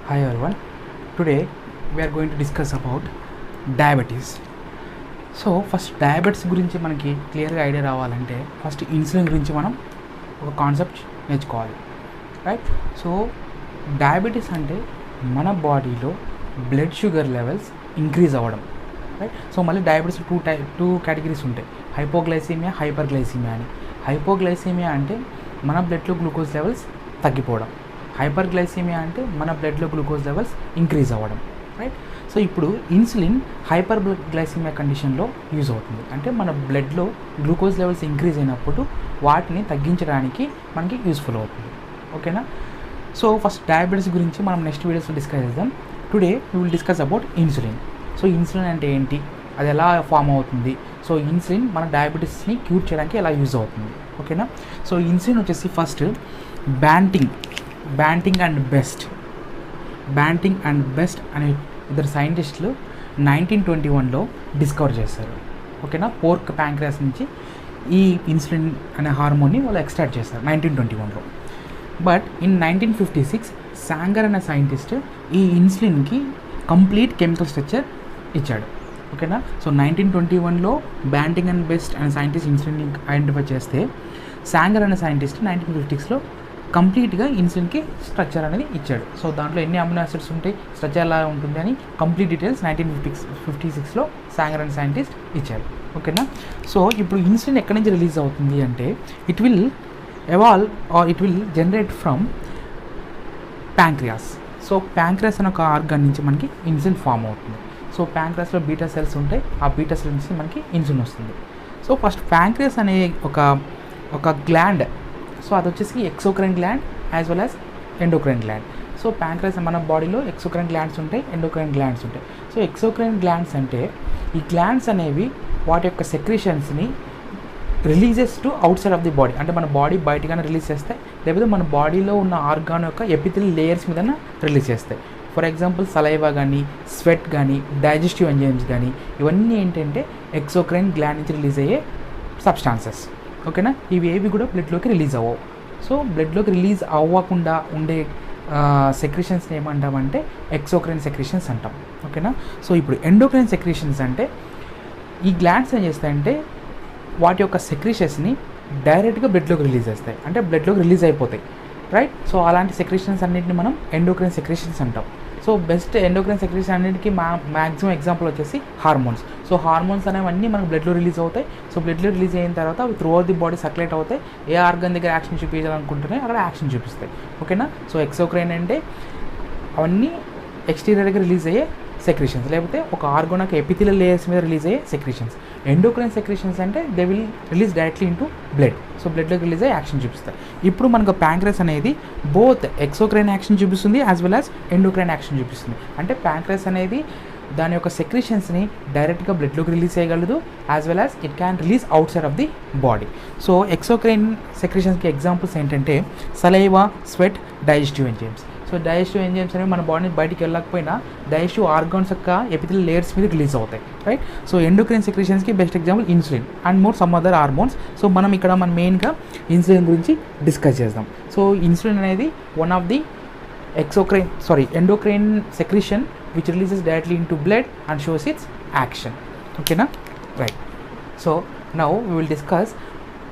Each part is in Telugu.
Hi everyone. Today we are going to discuss about diabetes. So first diabetes గురించి మనకి క్లియర్గా ఐడియా రావాలంటే ఫస్ట్ ఇన్సులిన్ గురించి మనం ఒక కాన్సెప్ట్ నేర్చుకోవాలి, రైట్? సో డయాబెటీస్ అంటే మన బాడీలో బ్లడ్ షుగర్ లెవెల్స్ ఇంక్రీజ్ అవ్వడం, రైట్? సో మళ్ళీ డయాబెటీస్ టూ కేటగిరీస్ ఉంటాయి, హైపోగ్లైసీమియా, హైపర్గ్లైసీమియా అని. హైపోగ్లైసీమియా అంటే మన బ్లడ్లో గ్లూకోజ్ లెవెల్స్ తగ్గిపోవడం, హైపర్గ్లైసీమియా అంటే మన బ్లడ్లో గ్లూకోజ్ లెవెల్స్ ఇంక్రీజ్ అవ్వడం, రైట్? సో ఇప్పుడు ఇన్సులిన్ హైపర్ గ్లైసీమియా కండిషన్లో యూజ్ అవుతుంది. అంటే మన బ్లడ్లో గ్లూకోజ్ లెవెల్స్ ఇంక్రీజ్ అయినప్పుడు వాటిని తగ్గించడానికి మనకి యూస్ఫుల్ అవుతుంది, ఓకేనా? సో ఫస్ట్ డయాబెటీస్ గురించి మనం నెక్స్ట్ వీడియోస్లో డిస్కస్ చేద్దాం. Today we will discuss about insulin. So insulin అంటే ఏంటి, అది ఎలా ఫామ్ అవుతుంది, సో ఇన్సులిన్ మన డయాబెటీస్ని క్యూర్ చేయడానికి ఎలా యూజ్ అవుతుంది, ఓకేనా? సో ఇన్సులిన్ వచ్చేసి ఫస్ట్ బ్యాంటింగ్ అండ్ బెస్ట్ అనే ఇద్దరు సైంటిస్టులు 1921లో డిస్కవర్ చేశారు, ఓకేనా? పోర్క్ ప్యాంక్రియాస్ నుంచి ఈ ఇన్సులిన్ అనే హార్మోన్ని వాళ్ళు ఎక్స్ట్రాక్ట్ చేశారు 1921లో. బట్ ఇన్ 1956 సాంగర్ అనే సైంటిస్ట్ ఈ ఇన్సులిన్కి కంప్లీట్ కెమికల్ స్ట్రక్చర్ ఇచ్చాడు, ఓకేనా? సో 1921లో బ్యాంటింగ్ అండ్ బెస్ట్ అనే సైంటిస్ట్ ఇన్సులిన్ ఐడెంటిఫై చేస్తే సాంగర్ అనే సైంటిస్ట్ 1956లో కంప్లీట్గా ఇన్సులిన్కి స్ట్రక్చర్ అనేది ఇచ్చాడు. సో దాంట్లో ఎన్ని అమినో యాసిడ్స్ ఉంటాయి, స్ట్రక్చర్ ఎలా ఉంటుంది అని కంప్లీట్ డీటెయిల్స్ 1956లో సాంగర్ అండ్ సైంటిస్ట్ ఇచ్చాడు, ఓకేనా? సో ఇప్పుడు ఇన్సులిన్ ఎక్కడి నుంచి రిలీజ్ అవుతుంది అంటే it will evolve or it will generate from pancreas. So pancreas అనే ఒక ఆర్గాన్ నుంచి మనకి ఇన్సులిన్ ఫామ్ అవుతుంది. సో ప్యాంక్రియాస్లో బీటా సెల్స్ ఉంటాయి, ఆ బీటా సెల్స్ నుంచి మనకి ఇన్సులిన్ వస్తుంది. సో ఫస్ట్ ప్యాంక్రియాస్ అనే ఒక గ్లాండ్, సో అది వచ్చేసి exocrine gland as well as endocrine gland. So pancreas మన బాడీలో ఎక్సోక్రైన్ గ్లాండ్స్ ఉంటాయి, ఎండోక్రైన్ గ్లాండ్స్ ఉంటాయి. సో ఎక్సోక్రైన్ గ్లాండ్స్ అంటే ఈ గ్లాండ్స్ అనేవి వాటి యొక్క సెక్రీషన్స్ని releases to outside of the body, అంటే మన బాడీ బయటగానే రిలీజ్ చేస్తాయి, లేకపోతే మన బాడీలో ఉన్న ఆర్గాన్ యొక్క ఎపిథెలియల్ లేయర్స్ మీద రిలీజ్ చేస్తాయి. ఫర్ ఎగ్జాంపుల్ సలైవా కానీ, స్వెట్ కానీ, డైజెస్టివ్ ఎంజైమ్స్ కానీ, ఇవన్నీ ఏంటంటే ఎక్సోక్రైన్ గ్లాండ్ నుంచి రిలీజ్ అయ్యే సబ్స్టాన్సెస్, ఓకేనా? ఇవి ఏవి కూడా బ్లడ్లోకి రిలీజ్ అవ్వవు. సో బ్లడ్లోకి రిలీజ్ అవ్వకుండా ఉండే సెక్రీషన్స్ని ఏమంటామంటే ఎక్సోక్రైన్ సెక్రీషన్స్ అంటాం, ఓకేనా? సో ఇప్పుడు ఎండోక్రైన్ సెక్రీషన్స్ అంటే ఈ గ్లాండ్స్ ఏం చేస్తాయంటే వాటి యొక్క సెక్రీషన్స్ని డైరెక్ట్గా బ్లడ్లోకి రిలీజ్ చేస్తాయి, అంటే బ్లడ్లోకి రిలీజ్ అయిపోతాయి, రైట్? సో అలాంటి సెక్రీషన్స్ అన్నింటిని మనం ఎండోక్రైన్ సెక్రీషన్స్ అంటాం. సో బెస్ట్ ఎండోక్రైన్ సెక్రీషన్ అన్నింటికి మ్యాక్సిమం ఎగ్జాంపుల్ వచ్చేసి హార్మోన్స్. సో హార్మోన్స్ అనేవన్నీ మనకు బ్లడ్లో రిలీజ్ అవుతాయి. సో బ్లడ్లో రిలీజ్ అయిన తర్వాత అవి through out the body circulate అవుతాయి, ఏ ఆర్గన్ దగ్గర యాక్షన్ చూపించాలనుకుంటున్నాయి అక్కడ యాక్షన్ చూపిస్తాయి, ఓకేనా? సో ఎక్సోక్రైన్ అంటే అవన్నీ ఎక్స్టీరియర్గా రిలీజ్ అయ్యే సెక్రీషన్స్, లేకపోతే ఒక ఆర్గాన్ యొక్క ఎపిథెలియల్ లేయర్స్ మీద రిలీజ్ అయ్యే సెక్రీషన్స్. ఎండోక్రైన్ సెక్రీషన్స్ అంటే they will release directly into blood. So బ్లడ్లోకి రిలీజ్ అయ్యి యాక్షన్ చూపిస్తాయి. ఇప్పుడు మనకు ప్యాంక్రియాస్ అనేది బోత్ ఎక్సోక్రైన్ యాక్షన్ చూపిస్తుంది as well as endocrine action చూపిస్తుంది. అంటే ప్యాంక్రియాస్ అనేది దాని యొక్క సెక్రీషన్స్ని డైరెక్ట్గా బ్లడ్లోకి రిలీజ్ చేయగలదు, as well as it can release outside of the body. So exocrine సెక్రీషన్స్కి ఎగ్జాంపుల్స్ ఏంటంటే saliva, sweat, digestive enzymes. So digestive enzymes అనేవి మన బాడీ బయటికి వెళ్ళకపోయినా డైజెస్టివ్ ఆర్గాన్స్ యొక్క ఎపిథెలియల్ లేయర్స్ మీద రిలీజ్ అవుతాయి, రైట్? సో ఎండోక్రైన్ సెక్రీషన్స్కి best example insulin and more some other hormones. So మనం ఇక్కడ మెయిన్గా ఇన్సులిన్ గురించి డిస్కస్ చేద్దాం. సో ఇన్సులిన్ అనేది one of the endocrine secretion which releases directly into blood and shows its action, okay na, right? So now we will discuss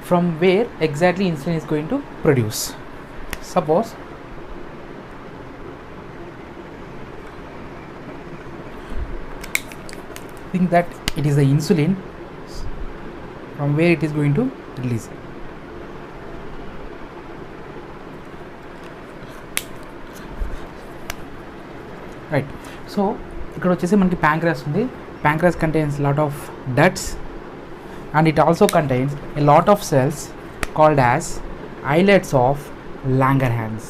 from where exactly insulin is going to produce. Suppose think that it is the insulin, from where it is going to release. Right. So ఇక్కడ వచ్చేసి మనకి ప్యాంక్రియాస్ ఉంది. Pancreas contains lot of ducts and it also contains a lot of cells called as islets of Langerhans.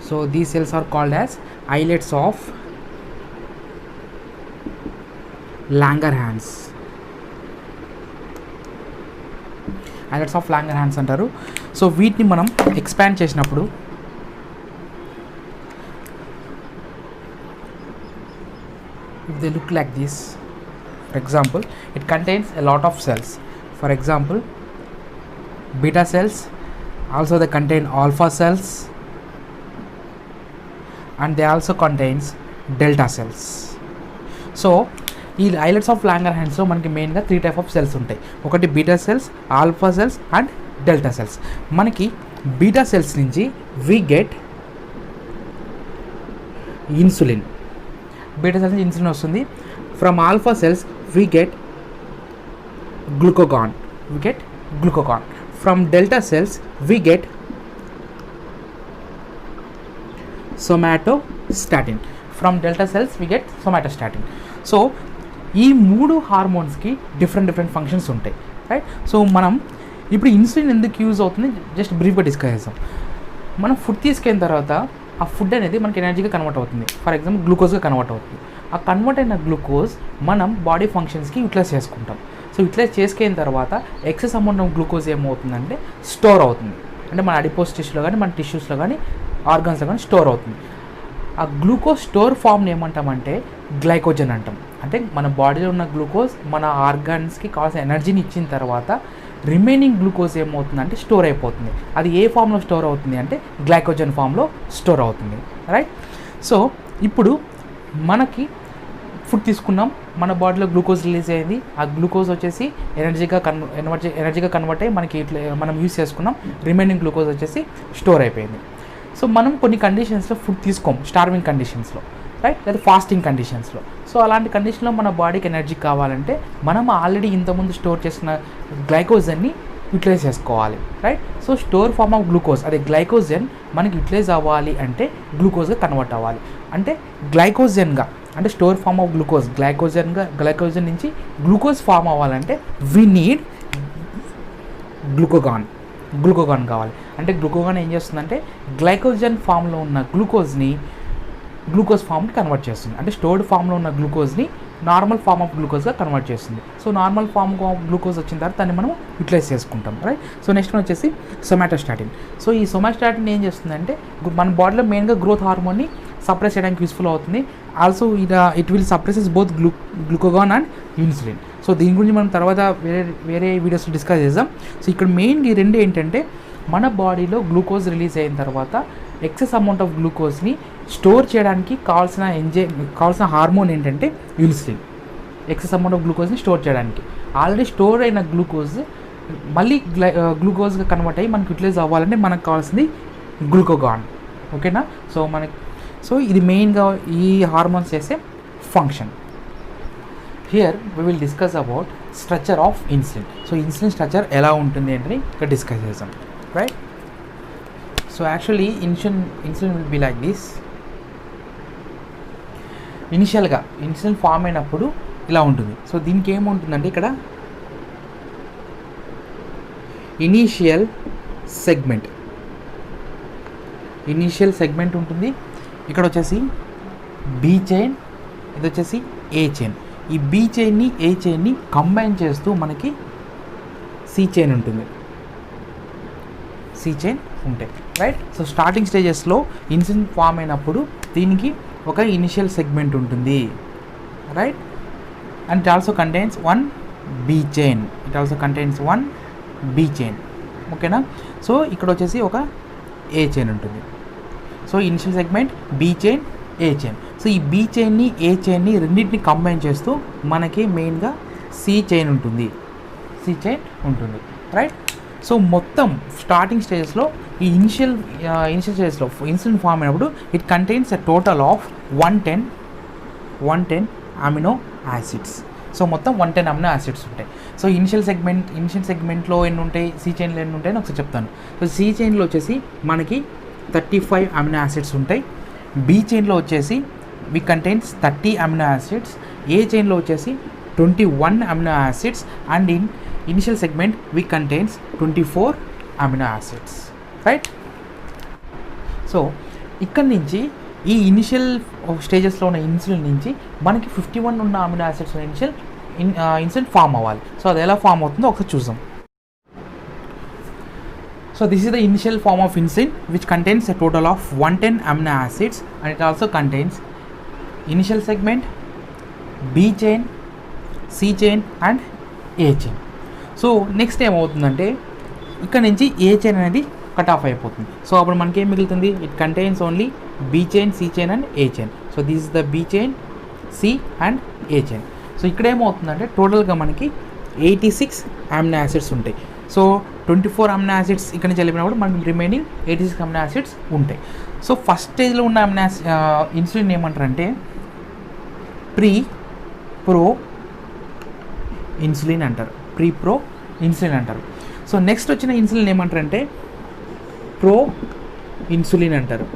So these cells are called as islets of Langerhans. Islets of Langerhans అంటారు. సో వీటిని మనం ఎక్స్పాండ్ చేసినప్పుడు they look like this. For example, it contains a lot of cells. For example, beta cells, Also they contain alpha cells and they also contains delta cells. So ఈ ఐలెట్స్ ఆఫ్ లాంగర్హాన్స్లో మనకి మెయిన్గా 3 టైప్ ఆఫ్ సెల్స్ ఉంటాయి. ఒకటి beta cells, alpha cells and delta cells. మనకి బీటా సెల్స్ నుంచి we get insulin. Beta cells నుంచి ఇన్సులిన్ వస్తుంది. From alpha cells we get glucagon. From delta cells we get somatostatin. From delta cells we get somatostatin. So ఈ 3 హార్మోన్స్కి డిఫరెంట్ ఫంక్షన్స్ ఉంటాయి, రైట్. సో మనం ఇప్పుడు ఇన్సులిన్ ఎందుకు యూజ్ అవుతుంది జస్ట్ బ్రీఫ్గా డిస్కస్ చేద్దాం. మనం ఫుడ్ తీసుకెళ్ళిన తర్వాత ఆ ఫుడ్ అనేది మనకి ఎనర్జీగా కన్వర్ట్ అవుతుంది. ఫర్ ఎగ్జాంపుల్ గ్లూకోజ్గా కన్వర్ట్ అవుతుంది. ఆ కన్వర్ట్ అయిన గ్లూకోజ్ మనం బాడీ ఫంక్షన్స్కి యూటిలైజ్ చేసుకుంటాం. సో యూటిలైజ్ చేసుకున్న తర్వాత ఎక్సెస్ అమౌంట్ ఆఫ్ గ్లూకోజ్ ఏమవుతుందంటే స్టోర్ అవుతుంది. అంటే మన అడిపోస్ టిష్యూలో కానీ మన టిష్యూస్లో కానీ ఆర్గన్స్లో కానీ స్టోర్ అవుతుంది. ఆ గ్లూకోజ్ స్టోర్ ఫామ్ని ఏమంటామంటే గ్లైకోజన్ అంటాం. అంటే మన బాడీలో ఉన్న గ్లూకోజ్ మన ఆర్గన్స్కి కావాల్సిన ఎనర్జీని ఇచ్చిన తర్వాత రిమైనింగ్ గ్లూకోజ్ ఏమవుతుందంటే స్టోర్ అయిపోతుంది. అది ఏ ఫామ్లో స్టోర్ అవుతుంది అంటే గ్లైకోజన్ ఫామ్లో స్టోర్ అవుతుంది, రైట్. సో ఇప్పుడు మనకి ఫుడ్ తీసుకున్నాం, మన బాడీలో గ్లూకోజ్ రిలీజ్ అయింది. ఆ గ్లూకోజ్ వచ్చేసి ఎనర్జీగా కన్వర్ట్ అయ్యి మనకి ఇట్లా మనం యూస్ చేసుకున్నాం. రిమైనింగ్ గ్లూకోజ్ వచ్చేసి స్టోర్ అయిపోయింది. సో మనం కొన్ని కండిషన్స్లో ఫుడ్ తీసుకోం, స్టార్వింగ్ కండిషన్స్లో, రైట్, లేదా ఫాస్టింగ్ కండిషన్స్లో. సో అలాంటి కండిషన్లో మన బాడీకి ఎనర్జీ కావాలంటే మనం ఆల్రెడీ ఇంతకుముందు స్టోర్ చేసిన గ్లైకోజన్ని యూటిలైజ్ చేసుకోవాలి, right. So store form of glucose అదే గ్లైకోజన్ మనకి యూటిలైజ్ అవ్వాలి అంటే గ్లూకోజ్గా కన్వర్ట్ అవ్వాలి. అంటే గ్లైకోజన్గా అంటే store form of glucose glycogen నుంచి గ్లూకోజ్ ఫామ్ అవ్వాలంటే వి నీడ్ గ్లూకోగాన్ కావాలి. అంటే గ్లూకోగాన్ ఏం చేస్తుందంటే గ్లైకోజన్ ఫామ్లో ఉన్న గ్లూకోజ్ ఫామ్కి కన్వర్ట్ చేస్తుంది. అంటే స్టోర్డ్ ఫామ్లో ఉన్న గ్లూకోజ్ని నార్మల్ ఫామ్ ఆఫ్ గ్లూకోజ్గా కన్వర్ట్ చేస్తుంది. So normal form of glucose వచ్చిన తర్వాత దాన్ని మనం యూటిలైజ్ చేసుకుంటాం, రైట్. సో నెక్స్ట్ వన్ వచ్చేసి సొమాటోస్టాటిన్. సో ఈ సొమాటోస్టాటిన్ ఏం చేస్తుందంటే మన బాడీలో మెయిన్గా గ్రోత్ హార్మోన్ని సప్రెస్ చేయడానికి యూస్ఫుల్ అవుతుంది. Also it will suppresses both glucagon and insulin. So దీని గురించి మనం తర్వాత వేరే వీడియోస్లో డిస్కస్ చేద్దాం. సో ఇక్కడ మెయిన్ ఈ రెండు ఏంటంటే మన బాడీలో గ్లూకోజ్ రిలీజ్ అయిన తర్వాత ఎక్సెస్ అమౌంట్ ఆఫ్ గ్లూకోజ్ని స్టోర్ చేయడానికి కావాల్సిన హార్మోన్ ఏంటంటే ఇన్సులిన్. ఎక్సెస్ అమౌంట్ ఆఫ్ గ్లూకోజ్ని స్టోర్ చేయడానికి ఆల్రెడీ స్టోర్ అయిన గ్లూకోజ్ మళ్ళీ గ్లూకోజ్గా కన్వర్ట్ అయ్యి మనకి యూటిలైజ్ అవ్వాలంటే మనకు కావాల్సింది గ్లూకోగాన్, ఓకేనా. సో ఇది మెయిన్గా ఈ హార్మోన్స్ చేసే function. Here we will discuss about structure of insulin. So insulin structure ఎలా ఉంటుంది అంటే ఇక్కడ డిస్కస్ చేద్దాం, right. So actually insulin will be like this. ఇనిషియల్గా ఇన్సులిన్ ఫామ్ అయినప్పుడు ఇలా ఉంటుంది. సో దీనికి ఏముంటుందంటే ఇక్కడ ఇనీషియల్ సెగ్మెంట్ ఉంటుంది. ఇక్కడ వచ్చేసి బీ చైన్, ఇది వచ్చేసి ఏ చైన్. ఈ బీ చైన్ని ఏ చైన్ని కంబైన్ చేస్తూ మనకి సి చైన్ ఉంటుంది, ఉంటాయి, రైట్. సో స్టార్టింగ్ స్టేజెస్లో ఇన్సులిన్ ఫామ్ అయినప్పుడు దీనికి ఒక ఇనిషియల్ సెగ్మెంట్ ఉంటుంది, right. And it also contains one B chain, ఓకేనా. సో ఇక్కడ వచ్చేసి ఒక ఏ చైన్ ఉంటుంది. So initial segment B chain, A chain. So ఈ బీ చైన్ని ఏ చైన్ని రెండింటిని కంబైన్ చేస్తూ మనకి మెయిన్గా సి చైన్ ఉంటుంది, రైట్. సో మొత్తం స్టార్టింగ్ స్టేజెస్లో ఈ ఇనిషియల్ స్టేజెస్లో ఇన్సులిన్ ఫామ్ అయినప్పుడు it contains a total of 110 amino acids. So మొత్తం 110 అమినో యాసిడ్స్ ఉంటాయి. సో ఇనిషియల్ సెగ్మెంట్లో ఎన్ని ఉంటాయి, సి చైన్లో ఎన్ని ఉంటాయని ఒకసారి చెప్తాను. సో సి చైన్లో వచ్చేసి మనకి 35 అమినో యాసిడ్స్ ఉంటాయి. బీ చైన్లో వచ్చేసి we contains 30 amino acids. A చైన్లో వచ్చేసి 21 amino acids. And in initial segment we contains 24 amino acids, right. So ఇక్కడ నుంచి ఈ ఇనిషియల్ స్టేజెస్లో ఉన్న ఇన్సులిన్ నుంచి మనకి 51 ఉన్న అమినో యాసిడ్స్ ఇన్సులిన్ ఫామ్ అవ్వాలి. సో అది ఎలా ఫామ్ అవుతుందో ఒకసారి చూద్దాం. So this is the initial form of insulin which contains a total of 110 amino acids, and it also contains initial segment, B chain, C chain and A chain. So next ఏమవుతుందంటే ఇక్కడ నుంచి A chain అనేది కట్ ఆఫ్ అయిపోతుంది. సో అప్పుడు మనకి ఏం మిగులుతుంది? It contains only B chain, C chain and A chain. So this is the B chain, C and A chain. So ఇక్కడ ఏమవుతుందంటే టోటల్గా మనకి 86 అమినో యాసిడ్స్ ఉంటాయి. సో 24 అమినో యాసిడ్స్ ఇక్కడ నుంచి వెళ్ళినప్పుడు మనకి రిమైనింగ్ 86 అమినో యాసిడ్స్ ఉంటాయి. సో ఫస్ట్ స్టేజ్లో ఉన్న అమినో ఇన్సులిన్ ఏమంటారంటే ప్రో ఇన్సులిన్ అంటారు. ప్రో ఇన్సులిన్ అంటారు. సో నెక్స్ట్ వచ్చిన ఇన్సులిన్ ఏమంటారంటే ప్రో ఇన్సులిన్ అంటారు.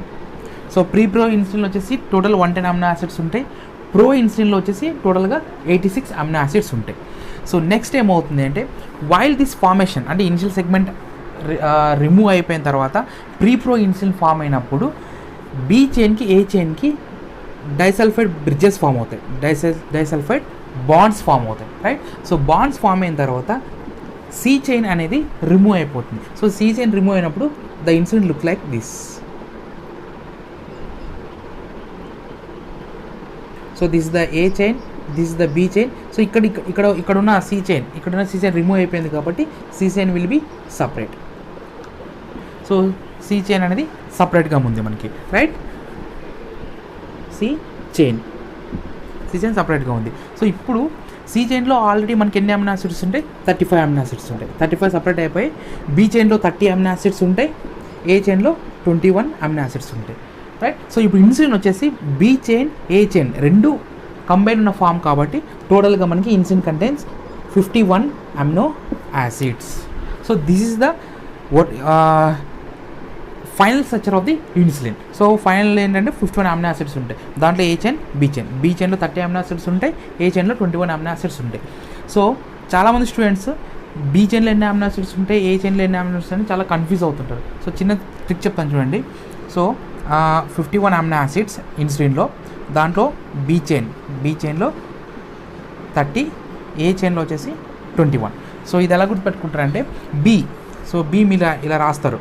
సో ప్రో ఇన్సులిన్ వచ్చేసి టోటల్ 110 అమినో యాసిడ్స్ ఉంటాయి. ప్రో ఇన్సులిన్లో వచ్చేసి టోటల్గా 86 అమినో యాసిడ్స్ ఉంటాయి. సో నెక్స్ట్ ఏమవుతుంది అంటే వైల్ దిస్ ఫార్మేషన్ అంటే ఇనిషియల్ సెగ్మెంట్ రిమూవ్ అయిపోయిన తర్వాత ప్రో ఇన్సులిన్ ఫామ్ అయినప్పుడు బీ చైన్కి ఏ చైన్కి డైసల్ఫైడ్ బ్రిడ్జెస్ ఫామ్ అవుతాయి, డైసల్ఫైడ్ బాండ్స్ ఫామ్ అవుతాయి, రైట్. సో బాండ్స్ ఫామ్ అయిన తర్వాత సి చైన్ అనేది రిమూవ్ అయిపోతుంది. సో సి చైన్ రిమూవ్ అయినప్పుడు the insulin look like this. So this the A chain, this the B chain. So ఇక్కడున్న సి చైన్, రిమూవ్ అయిపోయింది కాబట్టి C chain will be separate. So C chain అనేది సపరేట్గా ఉంది మనకి, రైట్. సి చైన్ సపరేట్గా ఉంది. సో ఇప్పుడు సి చైన్లో ఆల్రెడీ మనకి ఎన్ని అమినో యాసిడ్స్ ఉంటాయి? 35 అమినో యాసిడ్స్ ఉంటాయి. 35 సపరేట్ అయిపోయి బీ చైన్లో 30 అమినో యాసిడ్స్ ఉంటాయి, ఏ చైన్లో 21 అమినో యాసిడ్స్ ఉంటాయి, రైట్. సో ఇప్పుడు ఇన్సులిన్ వచ్చేసి బీ చైన్, ఏ చైన్ రెండు కంబైన్ ఉన్న ఫామ్ కాబట్టి టోటల్గా మనకి insulin contains 51 amino acids. So this is the final structure of the insulin. So final ఏంటంటే 51 అమినో యాసిడ్స్ ఉంటాయి. దాంట్లో ఏ చైన్, బీ చైన్లో 30 అమినో యాసిడ్స్ ఉంటాయి, ఏ చైన్లో 21 అమినో యాసిడ్స్ ఉంటాయి. సో చాలామంది స్టూడెంట్స్ బీ చైన్లో ఎన్ని అమినో యాసిడ్స్ ఉంటాయి, ఏ చైన్లో ఎన్ని అమినో యాసిడ్స్ అని చాలా కన్ఫ్యూజ్ అవుతుంటారు. సో చిన్న ట్రిక్ చెప్తాను చూడండి. సో 51 అమినో యాసిడ్స్ ఇన్సులిన్లో, దాంట్లో బీ చైన్లో 30, ఏ చైన్లో వచ్చేసి 21. సో ఇది ఎలా గుర్తుపెట్టుకుంటారంటే బీ ఇలా రాస్తారు,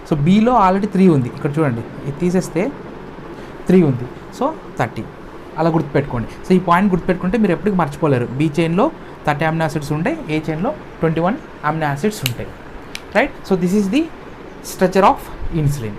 సో బీలో ఆల్రెడీ 3 ఉంది. ఇక్కడ చూడండి, ఇది తీసేస్తే 3 ఉంది. సో 30 అలా గుర్తుపెట్టుకోండి. సో ఈ పాయింట్ గుర్తుపెట్టుకుంటే మీరు ఎప్పటికీ మర్చిపోలేరు. బీ చైన్లో 30 అమినో యాసిడ్స్ ఉంటాయి, ఏ చైన్లో 21 అమినో యాసిడ్స్ ఉంటాయి, right. So this is the structure of insulin.